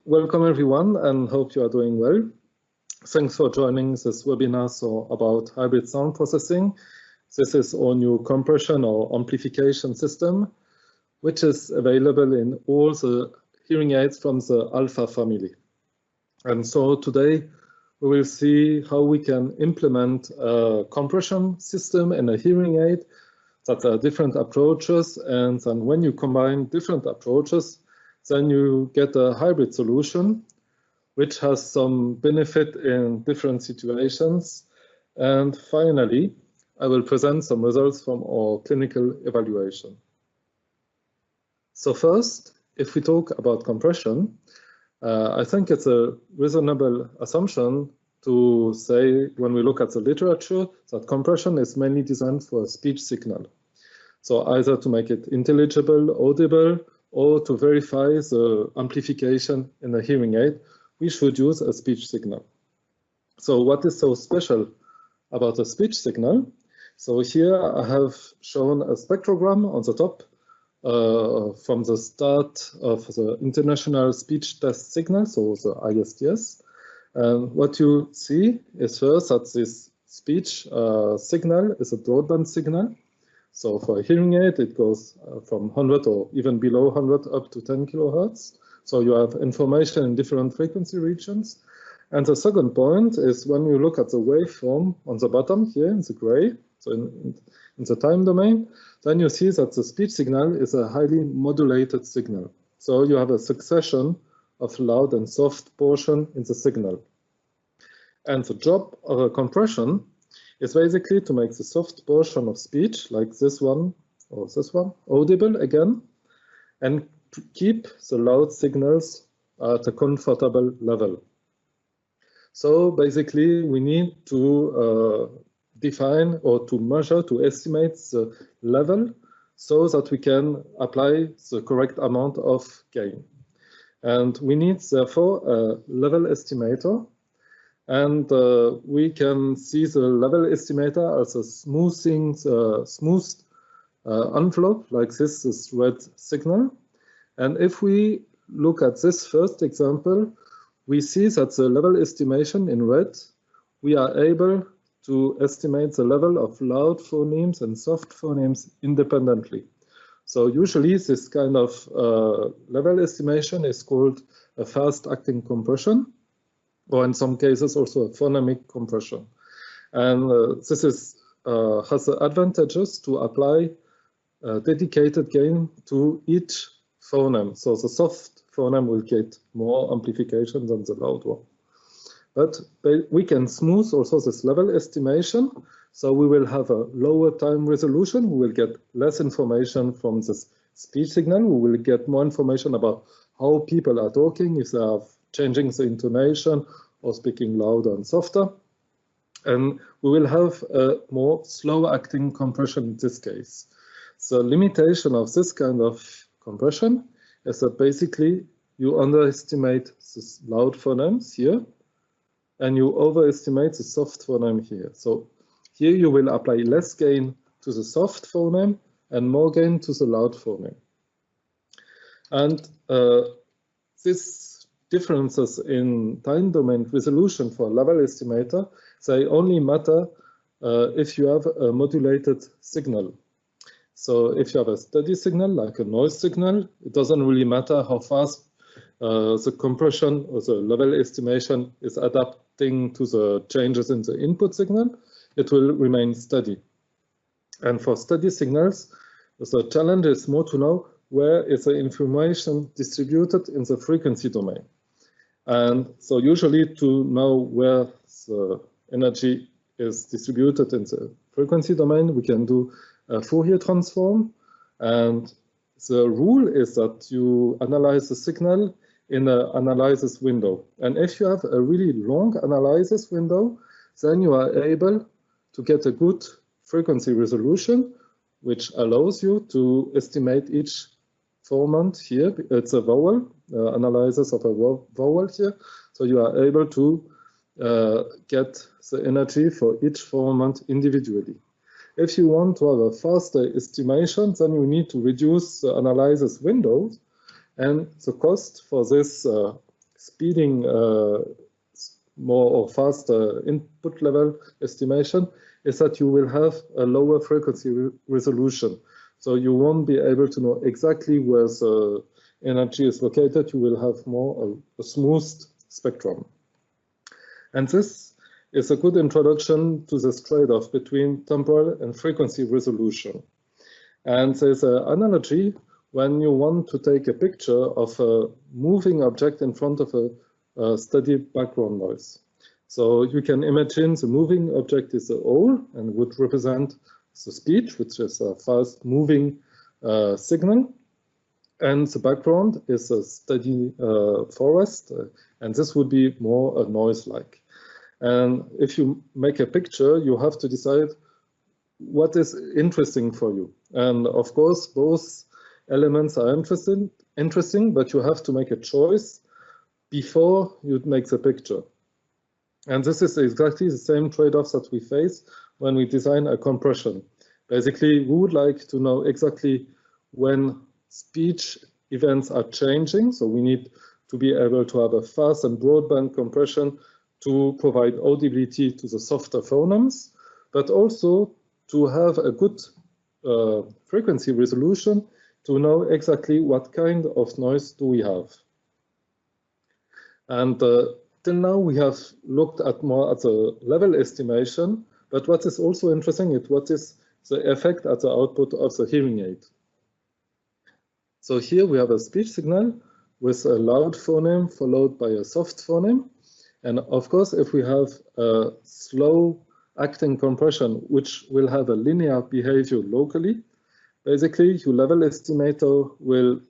Welcome everyone, and hope you are doing well. Thanks for joining this webinar about hybrid sound processing. This is our new compression or amplification system, which is available in all the hearing aids from the Alpha family. And so today we will see how we can implement a compression system in a hearing aid that are different approaches, and then when you combine different approaches, then you get a hybrid solution which has some benefit in different situations. And finally, I will present some results from our clinical evaluation. So first, if we talk about compression, I think it's a reasonable assumption to say, when we look at the literature, that compression is mainly designed for a speech signal. So either to make it intelligible, audible, or to verify the amplification in a hearing aid, we should use a speech signal. So what is so special about a speech signal? So here I have shown a spectrogram on the top from the start of the International Speech Test Signal, so the ISTS. And what you see is first that this speech signal is a broadband signal. So for a hearing aid, it goes from 100 or even below 100 up to 10 kilohertz. So you have information in different frequency regions. And the second point is when you look at the waveform on the bottom here in the gray, so in the time domain, then you see that the speech signal is a highly modulated signal. So you have a succession of loud and soft portion in the signal. And the job of a compression is basically to make the soft portion of speech, like this one or this one, audible again, and to keep the loud signals at a comfortable level. So basically, we need to define or to measure, to estimate the level so that we can apply the correct amount of gain. And we need, therefore, a level estimator. And we can see the level estimator as a smoothed envelope, like this red signal. And if we look at this first example, we see that the level estimation in red, we are able to estimate the level of loud phonemes and soft phonemes independently. So usually this kind of level estimation is called a fast-acting compression, or in some cases also a phonemic compression. And this has the advantages to apply dedicated gain to each phoneme. So the soft phoneme will get more amplification than the loud one. But we can smooth also this level estimation. So we will have a lower time resolution. We will get less information from this speech signal. We will get more information about how people are talking, if they are changing the intonation or speaking louder and softer. And we will have a more slow-acting compression in this case. The limitation of this kind of compression is that basically you underestimate the loud phonemes here, and you overestimate the soft phoneme here. So here you will apply less gain to the soft phoneme and more gain to the loud phoneme. And this differences in time domain resolution for level estimator, they only matter if you have a modulated signal. So if you have a steady signal, like a noise signal, it doesn't really matter how fast the compression or the level estimation is adapting to the changes in the input signal, it will remain steady. And for steady signals, the challenge is more to know where is the information distributed in the frequency domain. And so usually to know where the energy is distributed in the frequency domain, we can do a Fourier transform. And the rule is that you analyze the signal in an analysis window. And if you have a really long analysis window, then you are able to get a good frequency resolution, which allows you to estimate each formant here. It's a vowel, analysis of a vowel here. So you are able to get the energy for each formant individually. If you want to have a faster estimation, then you need to reduce the analysis windows, and the cost for this speeding more or faster input level estimation is that you will have a lower frequency resolution. So you won't be able to know exactly where the energy is located. You will have more a smoothed spectrum. And this is a good introduction to this trade-off between temporal and frequency resolution. And there's an analogy when you want to take a picture of a moving object in front of a steady background noise. So you can imagine the moving object is a owl and would represent the speech, which is a fast moving signal. And the background is a steady forest, and this would be more a noise-like. And if you make a picture, you have to decide what is interesting for you. And of course, both elements are interesting, but you have to make a choice before you make the picture. And this is exactly the same trade-offs that we face when we design a compression. Basically, we would like to know exactly when speech events are changing. So we need to be able to have a fast and broadband compression to provide audibility to the softer phonemes, but also to have a good frequency resolution to know exactly what kind of noise do we have. And till now we have looked at more at the level estimation, but what is also interesting is what is the effect at the output of the hearing aid. So here we have a speech signal with a loud phoneme followed by a soft phoneme. And of course, if we have a slow acting compression, which will have a linear behavior locally, basically your level estimator will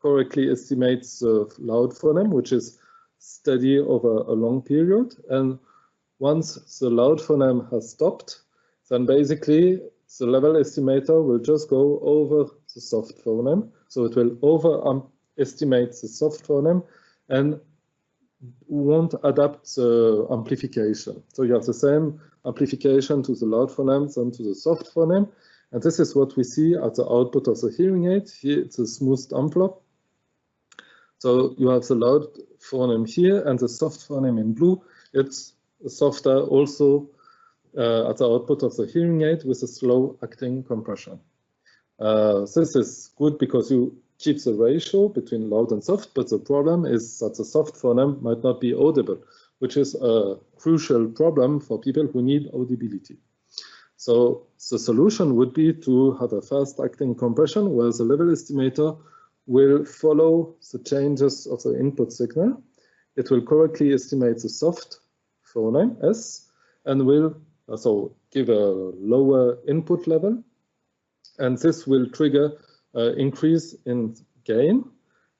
correctly estimate the loud phoneme, which is steady over a long period. And once the loud phoneme has stopped, then basically the level estimator will just go over the soft phoneme. So it will overestimate the soft phoneme and won't adapt the amplification. So you have the same amplification to the loud phoneme than to the soft phoneme. And this is what we see at the output of the hearing aid. Here it's a smoothed envelope. So you have the loud phoneme here and the soft phoneme in blue. It's softer also at the output of the hearing aid with a slow acting compression. This is good because you keep the ratio between loud and soft, but the problem is that the soft phoneme might not be audible, which is a crucial problem for people who need audibility. So the solution would be to have a fast acting compression where the level estimator will follow the changes of the input signal. It will correctly estimate the soft phoneme S and will also give a lower input level. And this will trigger increase in gain.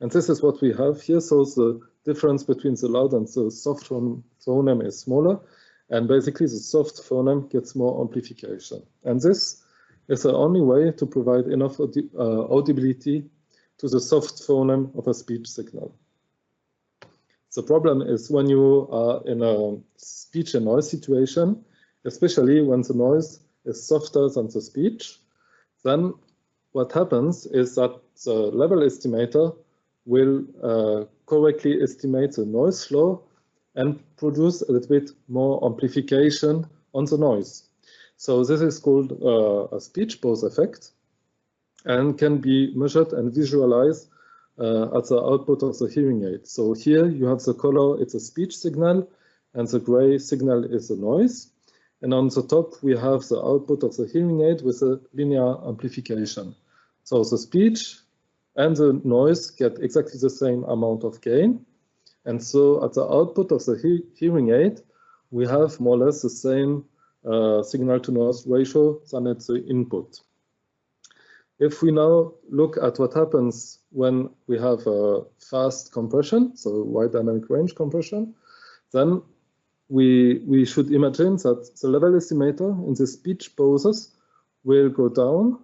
And this is what we have here. So the difference between the loud and the soft phoneme is smaller. And basically the soft phoneme gets more amplification. And this is the only way to provide enough audibility to the soft phoneme of a speech signal. The problem is when you are in a speech and noise situation, especially when the noise is softer than the speech, then what happens is that the level estimator will correctly estimate the noise flow and produce a little bit more amplification on the noise. So this is called a speech pause effect and can be measured and visualized at the output of the hearing aid. So here you have the color, it's a speech signal, and the gray signal is the noise. And on the top, we have the output of the hearing aid with a linear amplification. So the speech and the noise get exactly the same amount of gain. And so at the output of the hearing aid, we have more or less the same signal to noise ratio than at the input. If we now look at what happens when we have a fast compression, so wide dynamic range compression, then we should imagine that the level estimator in the speech pauses will go down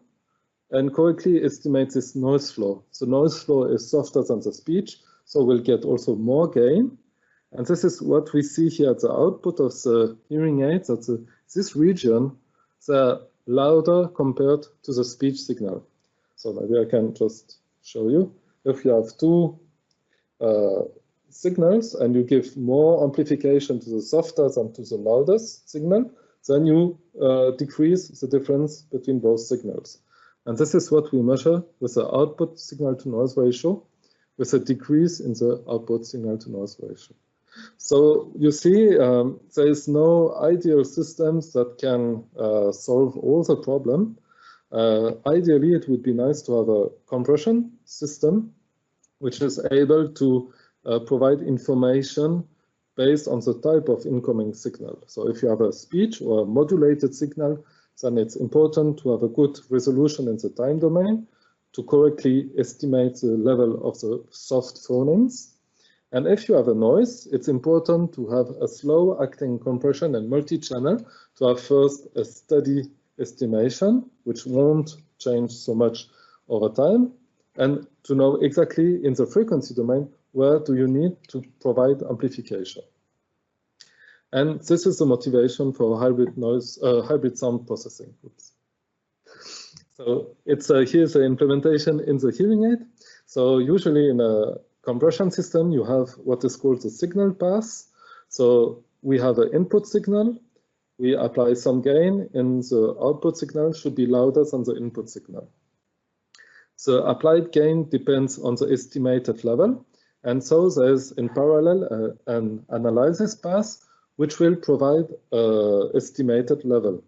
and correctly estimate this noise flow. The noise flow is softer than the speech, so we'll get also more gain. And this is what we see here at the output of the hearing aid, that this region, they're louder compared to the speech signal. So maybe I can just show you. If you have two signals and you give more amplification to the softer than to the loudest signal, then you decrease the difference between both signals. And this is what we measure with the output signal to noise ratio, with a decrease in the output signal to noise ratio. So you see, there is no ideal systems that can solve all the problem. Ideally, it would be nice to have a compression system which is able to provide information based on the type of incoming signal. So if you have a speech or a modulated signal, then it's important to have a good resolution in the time domain to correctly estimate the level of the soft phonemes. And if you have a noise, it's important to have a slow acting compression and multi-channel to have first a steady estimation, which won't change so much over time, and to know exactly in the frequency domain where do you need to provide amplification. And this is the motivation for hybrid sound processing. Oops. So it's here's the implementation in the hearing aid. So usually in a compression system, you have what is called the signal path. So we have an input signal, we apply some gain, and the output signal should be louder than the input signal. The applied gain depends on the estimated level, and so there's in parallel an analysis path which will provide an estimated level.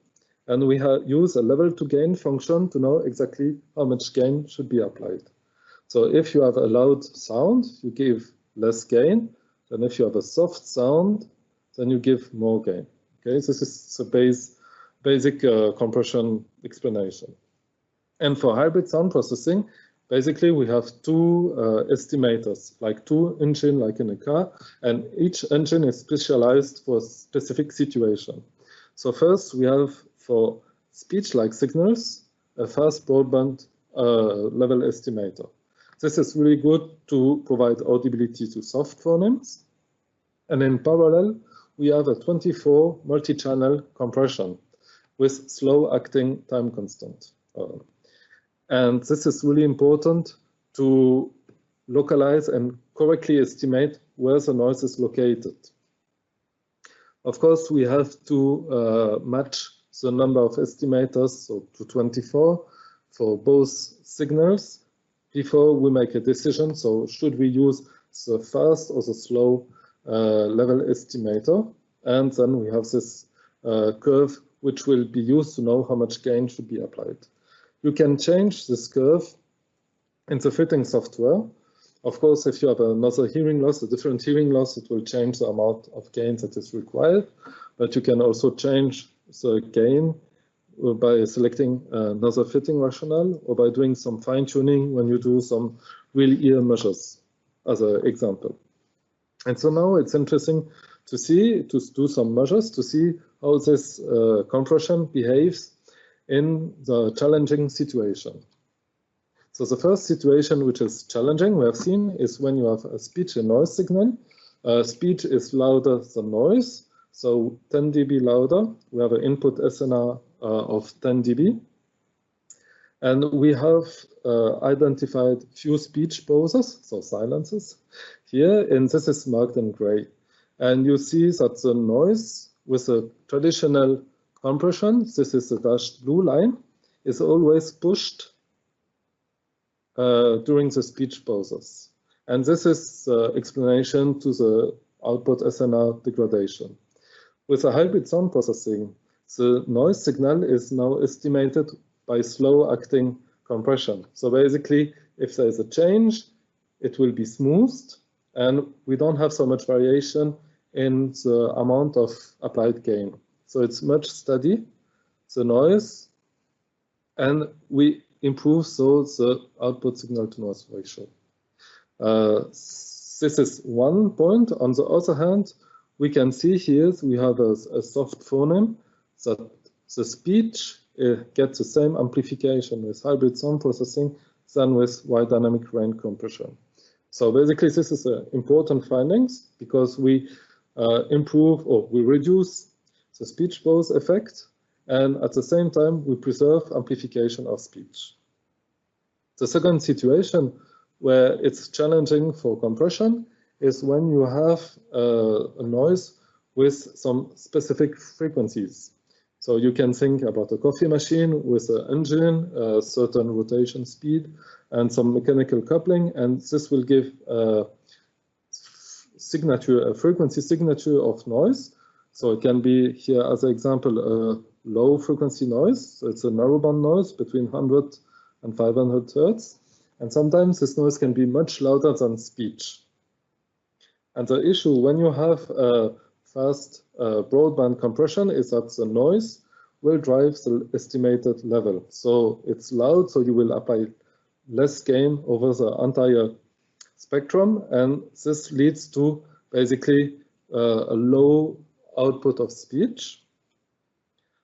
And we use a level to gain function to know exactly how much gain should be applied. So if you have a loud sound, you give less gain. Then if you have a soft sound, then you give more gain. Okay, this is the basic compression explanation. And for hybrid sound processing, basically we have two estimators, like two engines like in a car, and each engine is specialized for a specific situation. So first we have for speech-like signals, a fast broadband level estimator. This is really good to provide audibility to soft phonemes. And in parallel, we have a 24 multi-channel compression with slow acting time constant. And this is really important to localize and correctly estimate where the noise is located. Of course, we have to match the number of estimators, so to 24 for both signals before we make a decision. So should we use the fast or the slow level estimator? And then we have this curve which will be used to know how much gain should be applied. You can change this curve in the fitting software. Of course, if you have another hearing loss, a different hearing loss, it will change the amount of gain that is required. But you can also change the gain by selecting another fitting rationale or by doing some fine tuning when you do some real ear measures as an example. And so now it's interesting to do some measures to see how this compression behaves in the challenging situation. So the first situation which is challenging we have seen is when you have a speech and noise signal. Speech is louder than noise, so 10 dB louder. We have an input SNR of 10 dB. And we have identified few speech pauses, so silences, here, and this is marked in gray. And you see that the noise with a traditional compression, this is the dashed blue line, is always pushed during the speech pauses. And this is the explanation to the output SNR degradation. With a hybrid sound processing, the noise signal is now estimated by slow acting compression. So basically, if there is a change, it will be smoothed, and we don't have so much variation in the amount of applied gain. So it's much steady, the noise, and we improve so the output signal to noise ratio. This is one point. On the other hand, we can see here we have a soft phoneme that the speech gets the same amplification with hybrid sound processing than with wide dynamic range compression. So basically, this is an important findings because we improve or we reduce the speech pause effect, and at the same time, we preserve amplification of speech. The second situation where it's challenging for compression is when you have a noise with some specific frequencies. So you can think about a coffee machine with an engine, a certain rotation speed, and some mechanical coupling, and this will give a signature, a frequency signature of noise. So it can be here as an example a low frequency noise. So it's a narrowband noise between 100 and 500 hertz. And sometimes this noise can be much louder than speech. And the issue when you have a fast broadband compression is that the noise will drive the estimated level. So it's loud, so you will apply less gain over the entire spectrum, and this leads to basically a low output of speech.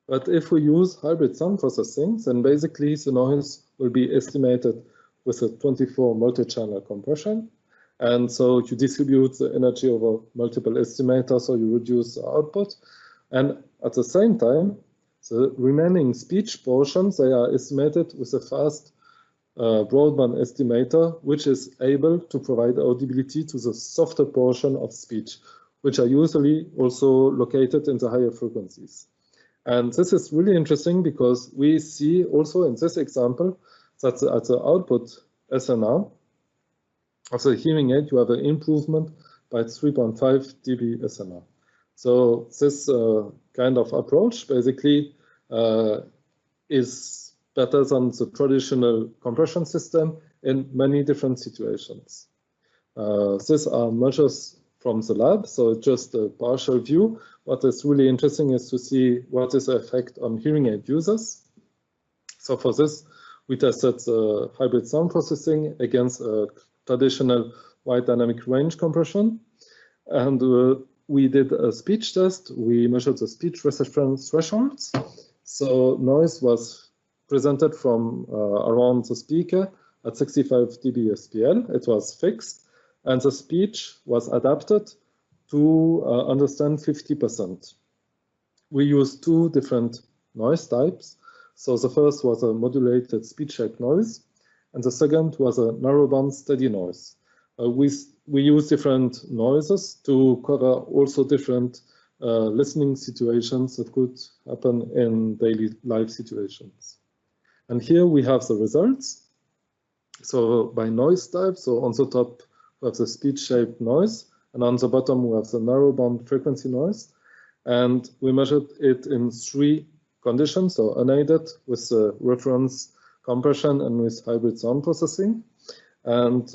But if we use hybrid sound processing, then basically the noise will be estimated with a 24 multi-channel compression. And so you distribute the energy over multiple estimators, so you reduce the output. And at the same time, the remaining speech portions, they are estimated with a fast broadband estimator, which is able to provide audibility to the softer portion of speech, which are usually also located in the higher frequencies. And this is really interesting because we see also in this example that at the output SNR of the hearing aid, you have an improvement by 3.5 dB SNR. So this kind of approach basically is better than the traditional compression system in many different situations. These are measures from the lab, so just a partial view. What is really interesting is to see what is the effect on hearing aid users. So for this, we tested the hybrid sound processing against a traditional wide dynamic range compression. And we did a speech test. We measured the speech reception thresholds. So noise was presented from around the speaker at 65 dB SPL. It was fixed. And the speech was adapted to understand 50%. We used two different noise types. So the first was a modulated speech shape noise, and the second was a narrowband steady noise. We use different noises to cover also different listening situations that could happen in daily life situations. And here we have the results. So by noise type, so on the top we have the speech-shaped noise, and on the bottom we have the narrowband frequency noise. And we measured it in three conditions, so unaided with the reference compression and with hybrid sound processing. And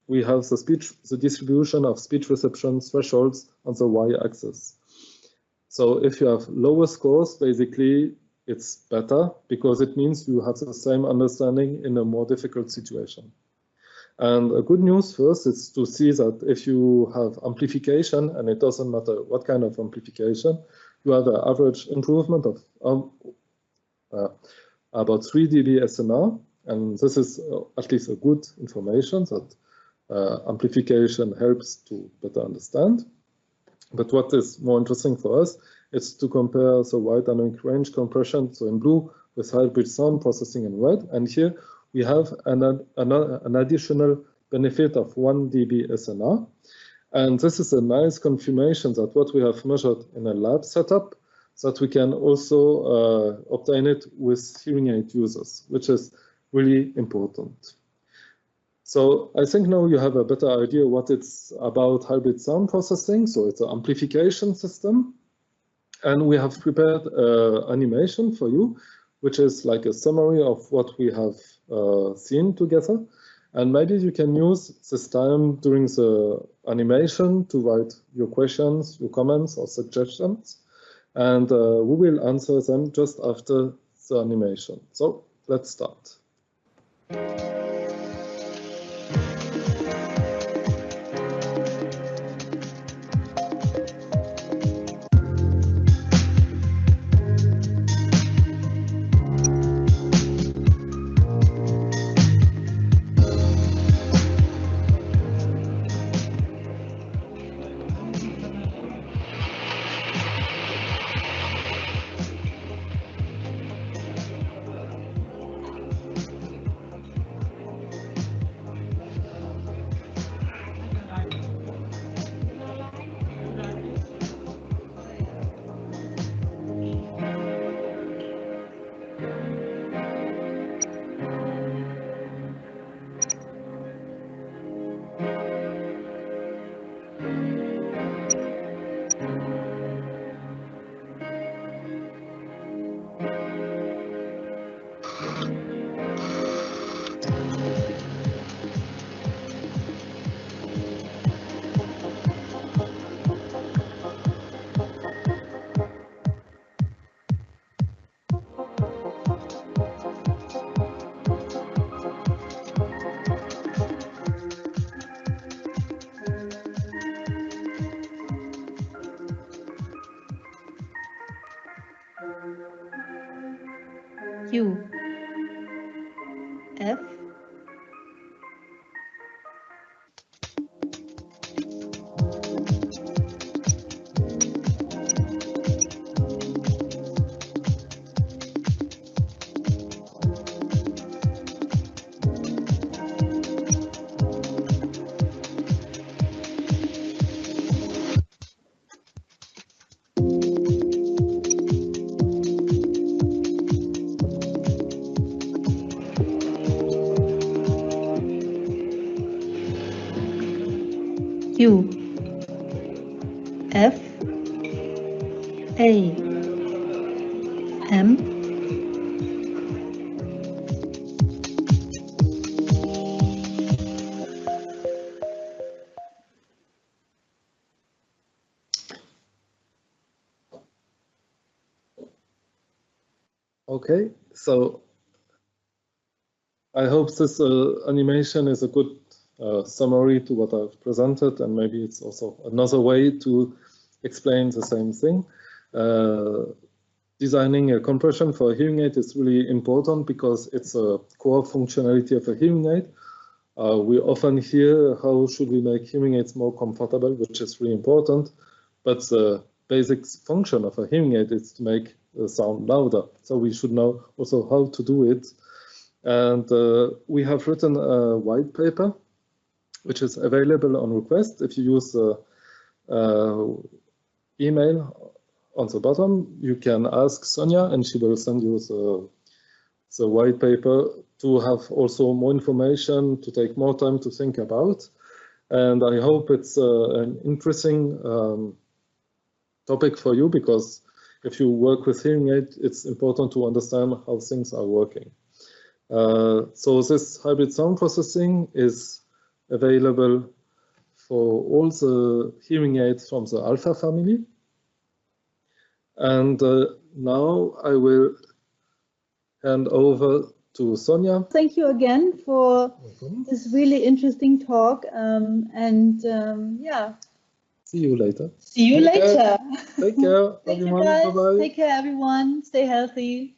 we have the distribution of speech reception thresholds on the y-axis. So if you have lower scores, basically it's better because it means you have the same understanding in a more difficult situation. And a good news first is to see that if you have amplification, and it doesn't matter what kind of amplification, you have an average improvement of about 3 dB SNR. And this is at least a good information that amplification helps to better understand. But what is more interesting for us is to compare the wide dynamic range compression, so in blue, with hybrid sound processing in red. And here we have an additional benefit of 1 dB SNR. And this is a nice confirmation that what we have measured in a lab setup, that we can also obtain it with hearing aid users, which is really important. So I think now you have a better idea what it's about hybrid sound processing. So it's an amplification system. And we have prepared animation for you, which is like a summary of what we have seen together. And maybe you can use this time during the animation to write your questions, your comments or suggestions. And we will answer them just after the animation. So let's start. Q, F, Q, F, A, M, Okay, so I hope this animation is a good summary to what I've presented, and maybe it's also another way to explain the same thing. Designing a compression for a hearing aid is really important because it's a core functionality of a hearing aid. We often hear how should we make hearing aids more comfortable, which is really important, but the basic function of a hearing aid is to make the sound louder. So we should know also how to do it. And we have written a white paper, which is available on request. If you use the email on the bottom, you can ask Sonia, and she will send you the white paper to have also more information, to take more time to think about. And I hope it's an interesting topic for you, because if you work with hearing aid, it's important to understand how things are working. So this hybrid sound processing is available for all the hearing aids from the Alpha family. And now I will hand over to Sonia. Thank you again for this really interesting talk. Yeah. See you later. See you later. Take care, Thank everyone. you, guys. Bye-bye. Take care, everyone. Stay healthy.